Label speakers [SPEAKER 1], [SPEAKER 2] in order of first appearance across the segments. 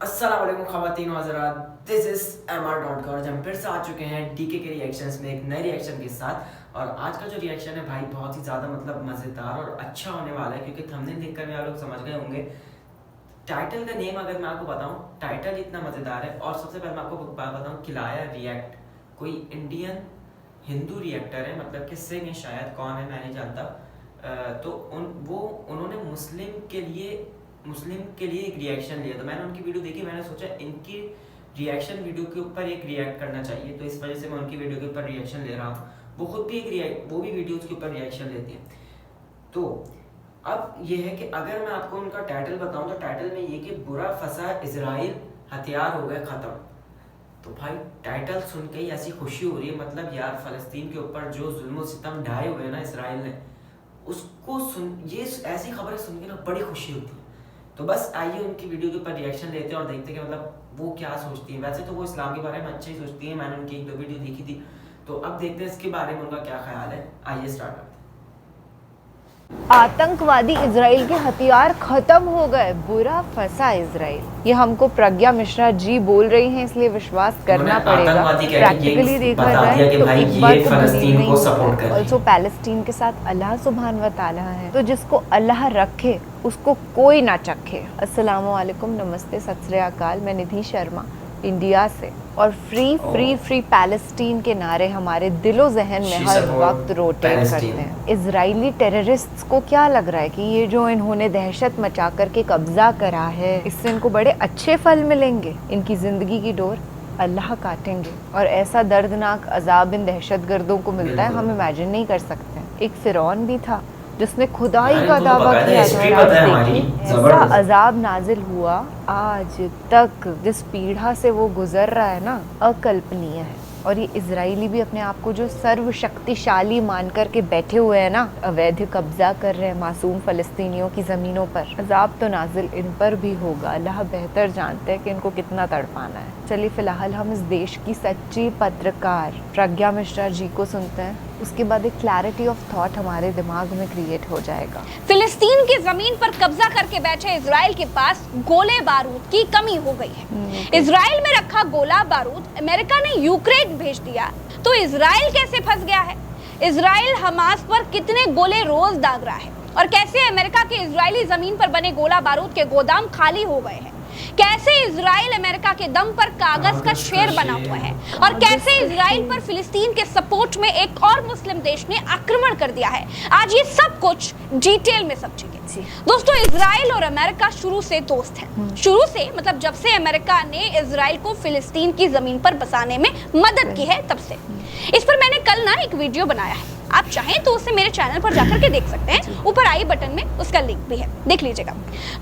[SPEAKER 1] अस्सलाम वालेकुम ख़वातीन व हज़रात, दिस इज़ MR.K और हम फिर से आ चुके हैं DK के रिएक्शंस में एक नए रिएक्शन के साथ। और आज का जो रिएक्शन है भाई बहुत ही ज़्यादा मज़ेदार और अच्छा होने वाला है, क्योंकि थंबनेल देखकर भी आप लोग समझ गए होंगे। टाइटल का नेम अगर मैं आपको बताऊं, टाइटल इतना मज़ेदार है। और सबसे पहले मैं आपको बात बताऊं, खिलाया रिएक्ट कोई इंडियन हिंदू रिएक्टर है, मतलब कि सिंह है शायद, कौन है मैं नहीं जानता। तो उन्होंने मुस्लिम के लिए एक रिएक्शन लिया। तो मैंने उनकी वीडियो देखी, मैंने सोचा इनकी रिएक्शन वीडियो के ऊपर एक रिएक्ट करना चाहिए, तो इस वजह से मैं उनकी वीडियो के ऊपर रिएक्शन ले रहा हूँ। वो खुद भी वो भी वीडियोज़ के ऊपर रिएक्शन लेती हैं। तो अब ये है कि अगर मैं आपको उनका टाइटल बताऊँ तो टाइटल में ये कि बुरा फंसा इजराइल, हथियार हो गए ख़त्म। तो भाई टाइटल सुन के ही ऐसी खुशी हो रही है, मतलब यार फ़लस्तीन के ऊपर जो जुल्म सितम ढाए हुए ना इसराइल ने, उसको ये ऐसी खबरें सुन के ना बड़ी खुशी होती है। तो बस आइए उनकी वीडियो के ऊपर रिएक्शन लेते हैं और देखते हैं कि मतलब वो क्या सोचती हैं। वैसे तो वो इस्लाम के बारे में अच्छा ही सोचती हैं, मैंने उनकी 1-2 वीडियो देखी थी। तो अब देखते हैं इसके बारे में उनका क्या ख्याल है। आइए स्टार्ट करते हैं।
[SPEAKER 2] आतंकवादी इजराइल के हथियार खत्म हो गए, बुरा फंसा इजराइल। ये हमको प्रज्ञा मिश्रा जी बोल रही हैं, इसलिए विश्वास करना पड़ेगा। प्रैक्टिकली देखा जाए तो एक बात तो बिलीव नहीं होता है। ऑल्सो पैलेस्टीन के साथ अल्लाह सुभान व तआला है, तो जिसको अल्लाह रखे उसको कोई ना चखे। अस्सलामु अलैकुम, नमस्ते, सत श्री अकाल। मैं निधि शर्मा इंडिया से, और फ्री फ्री फ्री पैलेस्टीन के नारे हमारे दिलो जहन में हर वक्त रोटेट करते हैं। इजरायली टेररिस्ट्स को क्या लग रहा है कि ये जो इन्होंने दहशत मचा करके कब्जा करा है, इससे इनको बड़े अच्छे फल मिलेंगे। इनकी जिंदगी की डोर अल्लाह काटेंगे, और ऐसा दर्दनाक अजाब इन दहशतगर्दों को मिलता है हम इमेजिन नहीं कर सकते हैं। एक फिरौन भी था जिसने खुदाई का दावा किया था, ऐसा अजाब नाजिल हुआ, आज तक जिस पीढ़ा से वो गुजर रहा है ना, अकल्पनीय है। और ये इजरायली भी अपने आप को जो सर्वशक्तिशाली मान कर के बैठे हुए हैं ना, अवैध कब्जा कर रहे हैं मासूम फलस्तीनियों की ज़मीनों पर। अजाब तो नाजिल इन पर भी होगा, अल्लाह बेहतर जानते हैं कि इनको कितना तड़पाना है। चलिए फिलहाल हम इस देश की सच्ची पत्रकार प्रज्ञा मिश्रा जी को सुनते हैं, उसके बाद एक क्लैरिटी ऑफ थॉट हमारे दिमाग में क्रिएट हो जाएगा।
[SPEAKER 3] फिलिस्तीन की जमीन पर कब्जा करके बैठे इजराइल के पास गोले बारूद की कमी हो गई है। इजराइल में रखा गोला बारूद अमेरिका ने यूक्रेन भेज दिया, तो इजराइल कैसे फंस गया है? इजराइल हमास पर कितने गोले रोज दाग रहा है, और कैसे अमेरिका के इजरायली जमीन पर बने गोला बारूद के गोदाम खाली हो गए हैं? कैसे इजराइल अमेरिका के दम पर कागज का शेर बना हुआ है, और कैसे इजराइल पर फिलिस्तीन के सपोर्ट में एक और मुस्लिम देश ने आक्रमण कर दिया है? आज ये सब कुछ डिटेल में समझेंगे। दोस्तों, इजराइल और अमेरिका शुरू से दोस्त हैं। शुरू से मतलब जब से अमेरिका ने इजराइल को फिलिस्तीन की जमीन पर बसाने में मदद की है, तब से। इस पर मैंने कल ना एक वीडियो बनाया है, आप चाहें तो उसे मेरे चैनल पर जाकर के देख सकते हैं, ऊपर आई बटन में उसका लिंक भी है, देख लीजिएगा।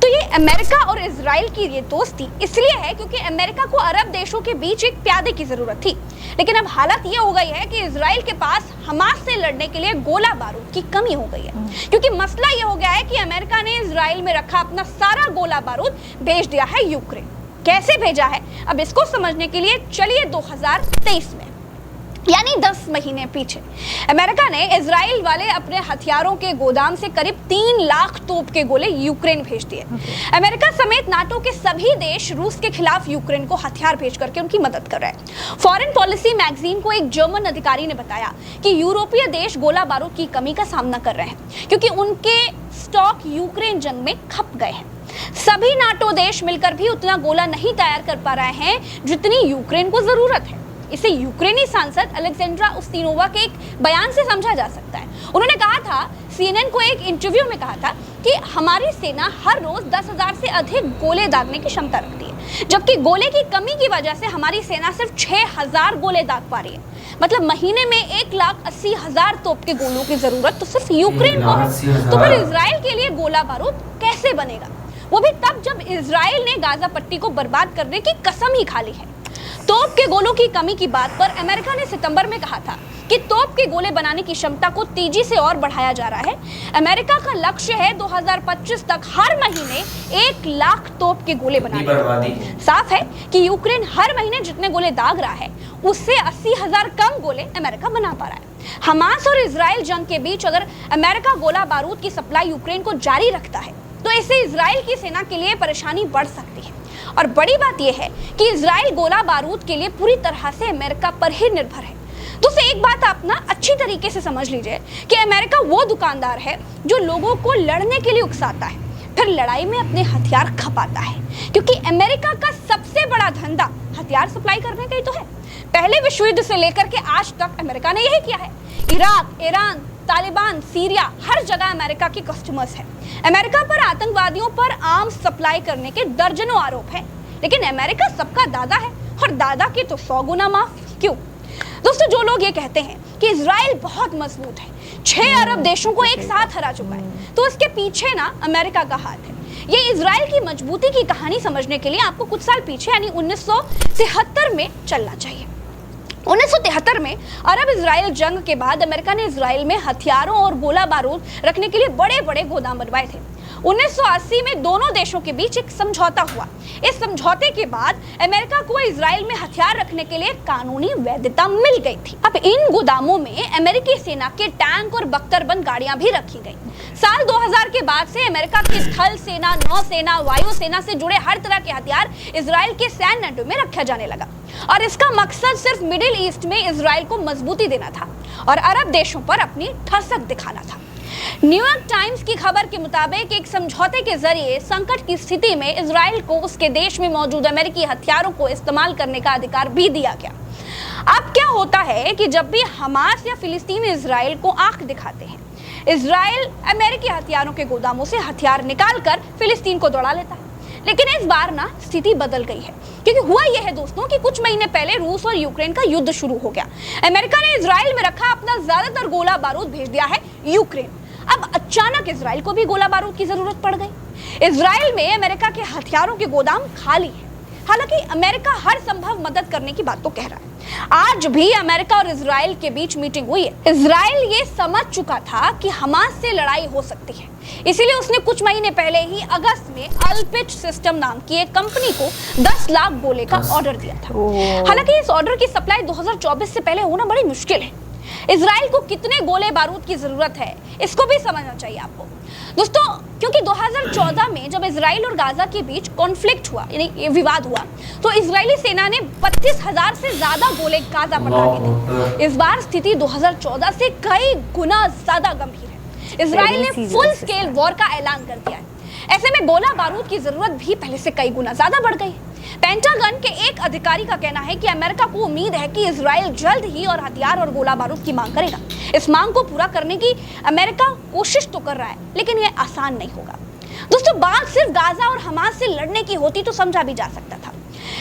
[SPEAKER 3] तो ये अमेरिका और इजराइल की ये दोस्ती इसलिए है क्योंकि अमेरिका को अरब देशों के बीच एक प्यादे की जरूरत थी, लेकिन अब हालत ये हो गई है कि इजराइल के पास हमास से लड़ने के लिए गोला बारूद की कमी हो गई है, क्योंकि मसला ये हो गया है कि अमेरिका ने इजराइल में रखा अपना सारा गोला बारूद भेज दिया है यूक्रेन। कैसे भेजा है, अब इसको समझने के लिए चलिए 2023 में, यानी 10 महीने पीछे, अमेरिका ने इजराइल वाले अपने हथियारों के गोदाम से करीब 3 लाख तोप के गोले यूक्रेन भेज दिए। अमेरिका समेत नाटो के सभी देश रूस के खिलाफ यूक्रेन को हथियार भेज करके उनकी मदद कर रहे हैं। फॉरेन पॉलिसी मैगजीन को एक जर्मन अधिकारी ने बताया कि यूरोपीय देश गोला बारूद की कमी का सामना कर रहे हैं, क्योंकि उनके स्टॉक यूक्रेन जंग में खप गए हैं। सभी नाटो देश मिलकर भी उतना गोला नहीं तैयार कर पा रहे हैं जितनी यूक्रेन को जरूरत है। इसे यूक्रेनी सांसद अलेक्जेंड्रा उस्तिनोवा के एक बयान से समझा जा सकता है। उन्होंने कहा था, CNN को एक इंटरव्यू में कहा था कि हमारी सेना हर रोज 10,000 से अधिक गोले दागने की क्षमता रखती है, जबकि गोले की कमी की वजह से हमारी सेना सिर्फ 6,000 गोले दाग पा रही है। मतलब महीने में 1,80,000 तोप के गोलों की जरूरत तो सिर्फ यूक्रेन को है। तो फिर इजराइल के लिए गोला बारूद कैसे बनेगा, वो भी तब जब इजराइल ने गाजा पट्टी को बर्बाद करने की कसम ही खा ली है। तोप के गोलों की कमी की बात पर अमेरिका ने सितंबर में कहा था कि तोप के गोले बनाने की क्षमता को तेजी से और बढ़ाया जा रहा है। अमेरिका का लक्ष्य है 2025 तक हर महीने 1 लाख तोप के गोले बनाने। साफ है कि यूक्रेन हर महीने जितने गोले दाग रहा है, उससे 80,000 कम गोले अमेरिका बना पा रहा है। हमास और इजराइल जंग के बीच अगर अमेरिका गोला बारूद की सप्लाई यूक्रेन को जारी रखता है, तो इससे इजराइल की सेना के लिए परेशानी बढ़ सकती है। और बड़ी बात यह है कि इजराइल गोला बारूद के लिए पूरी तरह से अमेरिका पर ही निर्भर है। तो एक बात आप ना अच्छी तरीके से समझ लीजिए कि अमेरिका वो दुकानदार है जो लोगों को लड़ने के लिए उकसाता है, फिर लड़ाई में अपने हथियार खपाता है, क्योंकि अमेरिका का सबसे बड़ा धंधा हथियार सप्लाई करने का ही तो है। पहले विश्व युद्ध से लेकर के आज तक अमेरिका ने यही किया है। इराक, ईरान, तालिबान, सीरिया, हर जगह अमेरिका के कस्टमर्स हैं। अमेरिका पर आतंकवादियों पर आर्म्स सप्लाई करने के दर्जनों आरोप हैं, लेकिन अमेरिका सबका दादा है और दादा की तो 100 गुना माफ। क्यों दोस्तों? जो लोग ये कहते हैं कि इजराइल बहुत मजबूत है, 6 अरब देशों को एक साथ हरा चुका है, तो इसके पीछे ना अमेरिका का हाथ है। ये इजराइल की मजबूती की कहानी समझने के लिए आपको कुछ साल पीछे यानी 1973 में चलना चाहिए। 1973 में अरब इजराइल जंग के बाद अमेरिका ने इजराइल में हथियारों और गोला बारूद रखने के लिए बड़े बड़े गोदाम बनवाए थे। 1980 में दोनों देशों के बीच एक समझौता हुआ। इस समझौते के बाद अमेरिका को इजराइल में हथियार रखने के लिए कानूनी वैधता मिल गई थी। अब इन गोदामों में अमेरिकी सेना के टैंक और बख्तरबंद गाड़ियां भी रखी गई। साल 2000 के बाद से अमेरिका की स्थल सेना, नौसेना, वायुसेना से जुड़े हर तरह के हथियार इजराइल के सैन्य अड्डों में रखा जाने लगा और इसका मकसद सिर्फ मिडिल ईस्ट में इजराइल को मजबूती देना था और अरब देशों पर अपनी ठसक दिखाना था। न्यूयॉर्क टाइम्स की खबर के मुताबिक एक समझौते के जरिए संकट की स्थिति में इजराइल को उसके देश में मौजूद अमेरिकी हथियारों को इस्तेमाल करने का अधिकार भी दिया गया। अब क्या होता है कि जब भी हमास या फिलिस्तीन इजराइल को आंख दिखाते हैं, इजराइल अमेरिकी हथियारों के गोदामों से हथियार निकालकर फिलिस्तीन को दौड़ा लेता है। लेकिन इस बार ना स्थिति बदल गई है, क्योंकि हुआ यह है दोस्तों कि कुछ महीने पहले रूस और यूक्रेन का युद्ध शुरू हो गया। अमेरिका ने इजराइल में रखा अपना ज्यादातर गोला बारूद भेज दिया है यूक्रेन। अब अचानक इजराइल को भी गोला बारूद की जरूरत पड़ गई। इजराइल में अमेरिका के हथियारों के गोदाम खाली है। हालांकि अमेरिका हर संभव मदद करने की बात तो कह रहा है। आज भी अमेरिका और इजराइल के बीच मीटिंग हुई है। इजराइल ये समझ चुका था कि हमास से लड़ाई हो सकती है, इसीलिए उसने कुछ महीने पहले ही अगस्त में अल्पिच सिस्टम नाम की एक कंपनी को 10 लाख गोले का ऑर्डर दिया था। हालांकि इस ऑर्डर की सप्लाई 2024 से पहले होना बड़ी मुश्किल है। इजराइल को कितने गोले बारूद की जरूरत है इसको भी समझना चाहिए आपको दोस्तों, क्योंकि 2014 में जब इजराइल और गाजा के बीच कॉन्फ्लिक्ट हुआ यानी विवाद हुआ, तो इजरायली सेना ने 32,000 से ज्यादा गोले गाजा पर दागे थे। इस बार स्थिति 2014 से कई गुना ज्यादा गंभीर है। इजराइल ने फुल स्केल वॉर का ऐलान कर दिया है। ऐसे में गोला बारूद की जरूरत भी पहले से कई गुना ज्यादा बढ़ गई है। पेंटागन के एक अधिकारी का कहना है कि अमेरिका को उम्मीद है कि इजराइल जल्द ही और हथियार और गोला बारूद की मांग करेगा। इस मांग को पूरा करने की अमेरिका कोशिश तो कर रहा है, लेकिन यह आसान नहीं होगा। दोस्तों, बात सिर्फ गाजा और हमास से लड़ने की होती तो समझा भी जा सकता था,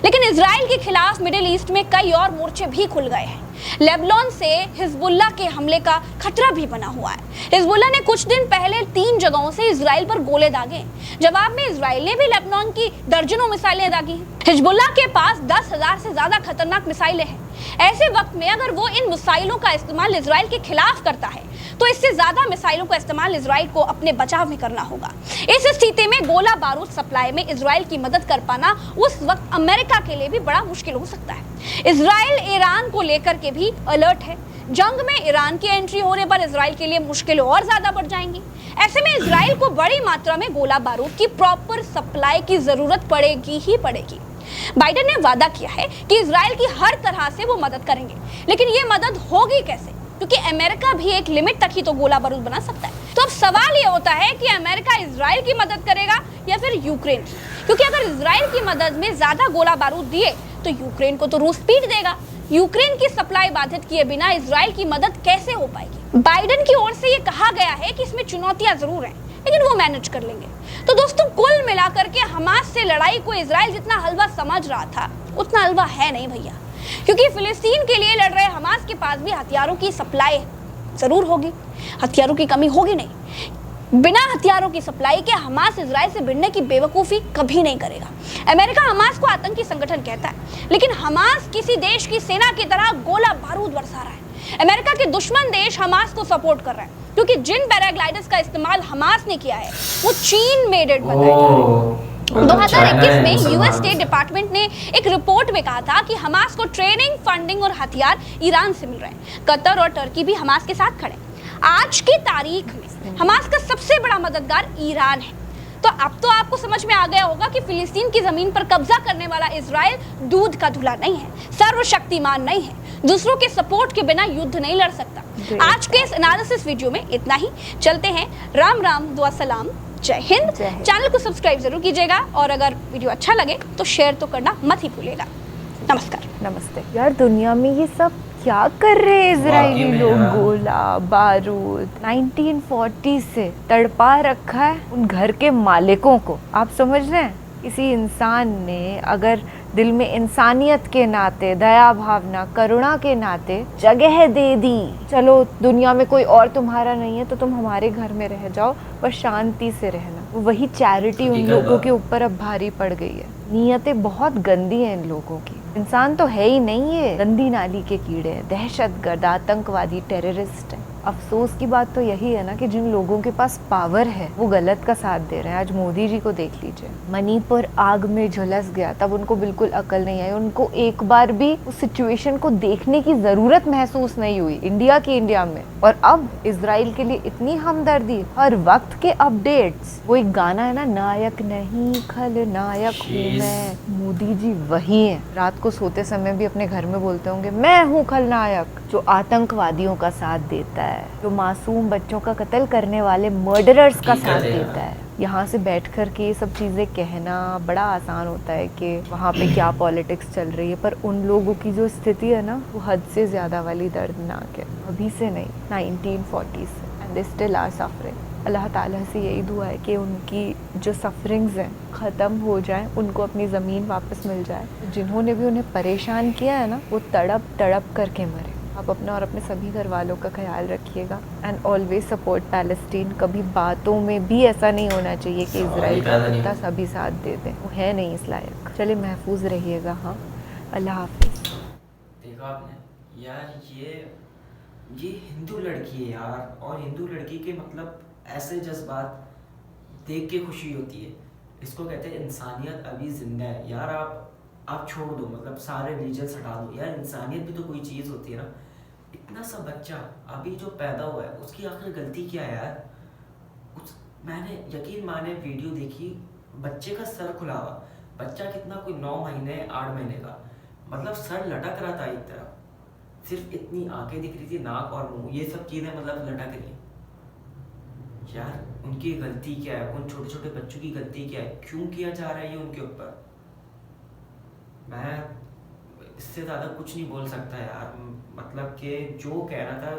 [SPEAKER 3] लेकिन इजराइल के खिलाफ मिडिल ईस्ट में कई और मोर्चे भी खुल गए हैं। लेबनान से हिजबुल्लाह के हमले का खतरा भी बना हुआ है। हिजबुल्लाह ने कुछ दिन पहले 3 जगहों से इजराइल पर गोले दागे। जवाब में इजराइल ने भी लेबनान की दर्जनों मिसाइलें दागी हैं। हिजबुल्लाह के पास 10,000 से ज्यादा खतरनाक मिसाइलें हैं। ऐसे वक्त में अगर वो इन मिसाइलों का इस्तेमाल इजराइल के खिलाफ करता है, तो इससे ज्यादा मिसाइलों का इस्तेमाल इजराइल को अपने बचाव में करना होगा। इस स्थिति में गोला बारूद सप्लाई में इजराइल की मदद कर पाना उस वक्त अमेरिका के लिए भी बड़ा मुश्किल हो सकता है। इजराइल ईरान को लेकर के भी अलर्ट है। जंग में ईरान की एंट्री होने पर इजराइल के लिए मुश्किलें और ज्यादा बढ़ जाएंगी। ऐसे में इजराइल को बड़ी मात्रा में गोला बारूद की प्रॉपर सप्लाई की जरूरत पड़ेगी ही पड़ेगी। बाइडेन ने वादा किया है कि इजराइल की हर तरह से वो मदद करेंगे, लेकिन ये मदद होगी कैसे? क्योंकि अमेरिका भी एक लिमिट तक ही तो गोला बारूद बना सकता है। तो अब सवाल ये होता है कि अमेरिका इजराइल की मदद करेगा या फिर यूक्रेन की? क्योंकि अगर इजराइल की मदद में ज्यादा गोला बारूद दिए तो यूक्रेन को तो रूस पीट देगा। यूक्रेन की सप्लाई बाधित किए बिना इजराइल की मदद कैसे हो पाएगी? बाइडेन की ओर से ये कहा गया है कि इसमें चुनौतियां जरूर हैं, लेकिन वो मैनेज कर लेंगे। तो दोस्तों, कुल मिलाकर के हमास से लड़ाई को इजराइल जितना हलवा समझ रहा था उतना हलवा है नहीं भैया, क्योंकि फिलिस्तीन के लिए लड़ रहे हमास के पास भी हथियारों की सप्लाई जरूर होगी। हथियारों की कमी होगी नहीं। बिना हथियारों की सप्लाई के हमास इजराइल से भिड़ने की बेवकूफी कभी नहीं करेगा। अमेरिका हमास को आतंकी संगठन कहता है, लेकिन हमास किसी देश की सेना की तरह गोला बारूद बरसा रहा है। अमेरिका के दुश्मन देश हमास को सपोर्ट कर रहा है, क्योंकि जिन पैराग्लाइडर्स का इस्तेमाल हमास ने किया है वो चीन मेडेड बताए जा रहे हैं। 2021 में यूएस स्टेट डिपार्टमेंट ने एक रिपोर्ट में कहा था कि हमास को ट्रेनिंग, फंडिंग और हथियार ईरान से मिल रहे हैं। कतर और टर्की भी हमास के साथ खड़े। आज की तारीख में हमास का सबसे बड़ा मददगार ईरान है। तो अब तो आपको समझ में आ गया होगा कि फिलिस्तीन की जमीन पर कब्जा करने वाला इजराइल दूध का धुला नहीं है, सर्वशक्तिमान नहीं है, दूसरों के सपोर्ट के बिना युद्ध नहीं लड़ सकता। आज के इस एनालिसिस वीडियो में इतना ही। चलते हैं, राम राम, दुआ सलाम, जय हिंद। चैनल को सब्सक्राइब जरूर कीजिएगा और अगर वीडियो अच्छा लगे तो शेयर तो करना मत ही भूलिएगा। नमस्कार।
[SPEAKER 2] नमस्ते। यार दुनिया में ये सब क्या कर रहे हैं इजरायली लोग? गोला बारूद 1940 से तड़पा रखा है उन घर के मालिकों को। आप समझ रहे हैं, किसी इंसान ने अगर दिल में इंसानियत के नाते, दया भावना, करुणा के नाते जगह दे दी, चलो दुनिया में कोई और तुम्हारा नहीं है तो तुम हमारे घर में रह जाओ पर शांति से रहना, वही चैरिटी उन लोगों के ऊपर अब भारी पड़ गई है। नीयतें बहुत गंदी हैं इन लोगों की। इंसान तो है ही नहीं, है गंदी नाली के कीड़े हैं, दहशतगर्द, आतंकवादी, टेररिस्ट हैं। अफसोस की बात तो यही है ना कि जिन लोगों के पास पावर है वो गलत का साथ दे रहे हैं। आज मोदी जी को देख लीजिए, मणिपुर आग में झुलस गया तब उनको बिल्कुल अकल नहीं आई, उनको एक बार भी उस सिचुएशन को देखने की जरूरत महसूस नहीं हुई इंडिया में। और अब इजराइल के लिए इतनी हमदर्दी, हर वक्त के अपडेट्स। वो एक गाना है ना, नायक नहीं खलनायक हूँ मैं, मोदी जी वही है। रात को सोते समय भी अपने घर में बोलते होंगे मैं हूँ खलनायक, जो आतंकवादियों का साथ देता है, जो मासूम बच्चों का कत्ल करने वाले मर्डरर्स का साथ देता है। यहाँ से बैठकर के ये सब चीज़ें कहना बड़ा आसान होता है कि वहाँ पे क्या पॉलिटिक्स चल रही है, पर उन लोगों की जो स्थिति है ना वो हद से ज़्यादा वाली दर्दनाक है। अभी से नहीं, 1940 से, and they still are suffering. अल्लाह ताला से यही दुआ है कि उनकी जो सफरिंग्स हैं ख़त्म हो जाए, उनको अपनी ज़मीन वापस मिल जाए। जिन्होंने भी उन्हें परेशान किया है ना वो तड़प तड़प करके मरे। आप अपना और अपने सभी घर वालों का ख्याल रखिएगा एंड ऑलवेज सपोर्ट पैलेस्टीन। कभी बातों में भी ऐसा नहीं होना चाहिए कि इजराइल का कुत्ता सभी साथ दे दें, वो है नहीं इस लायक। चलिए महफूज रहिएगा। हाँ, अल्लाह हाफिज़।
[SPEAKER 1] देखा आपने यार, ये हिंदू लड़की है यार, और हिंदू लड़की के मतलब ऐसे जज्बात देख के खुशी होती है। इसको कहते हैं इंसानियत अभी जिंदा है यार। आप छोड़ दो, मतलब सारे रिलीजन्स हटा दो यार, इंसानियत भी तो कोई चीज़ होती है ना। इतना सा बच्चा अभी जो पैदा हुआ है उसकी आखिर गलती क्या है यार? मैंने यकीन माने वीडियो देखी, बच्चे का सर खुला हुआ, बच्चा कितना, कोई 9 महीने 8 महीने का, मतलब सर लटक रहा था एक तरफ, सिर्फ इतनी आंखें दिख रही थी, नाक और मुंह, ये सब चीज़ें मतलब लटक रही। यार उनकी गलती क्या है? उन छोटे छोटे बच्चों की गलती क्या है? क्यों किया जा रहा है ये उनके ऊपर? मैं इससे ज़्यादा कुछ नहीं बोल सकता यार। मतलब कि जो कहना था,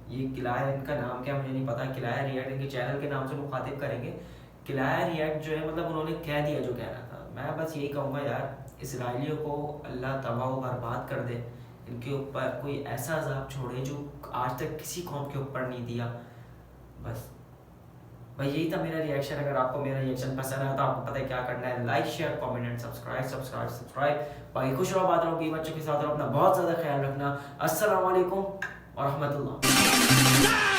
[SPEAKER 1] ये किलाया, इनका नाम क्या मुझे नहीं पता, किलाया रिएक्ट, इनके चैनल के नाम से मुखातिब करेंगे। किलाया रिएक्ट जो है, मतलब उन्होंने कह दिया जो कहना था। मैं बस यही कहूँगा यार, इसराइलियों को अल्लाह तबाह व बर्बाद कर दे, इनके ऊपर कोई ऐसा अजाब छोड़े जो आज तक किसी कौम के ऊपर नहीं दिया। बस भाई यही था मेरा रिएक्शन। अगर आपको मेरा रिएक्शन पसंद आया तो आपको पता है क्या करना है, like share comment and subscribe. बाकी खुश रहो, बात रहो, बीवी बच्चों के साथ रहो, अपना बहुत ज़्यादा ख्याल रखना। अस्सलाम वालेकुम व रहमतुल्लाह।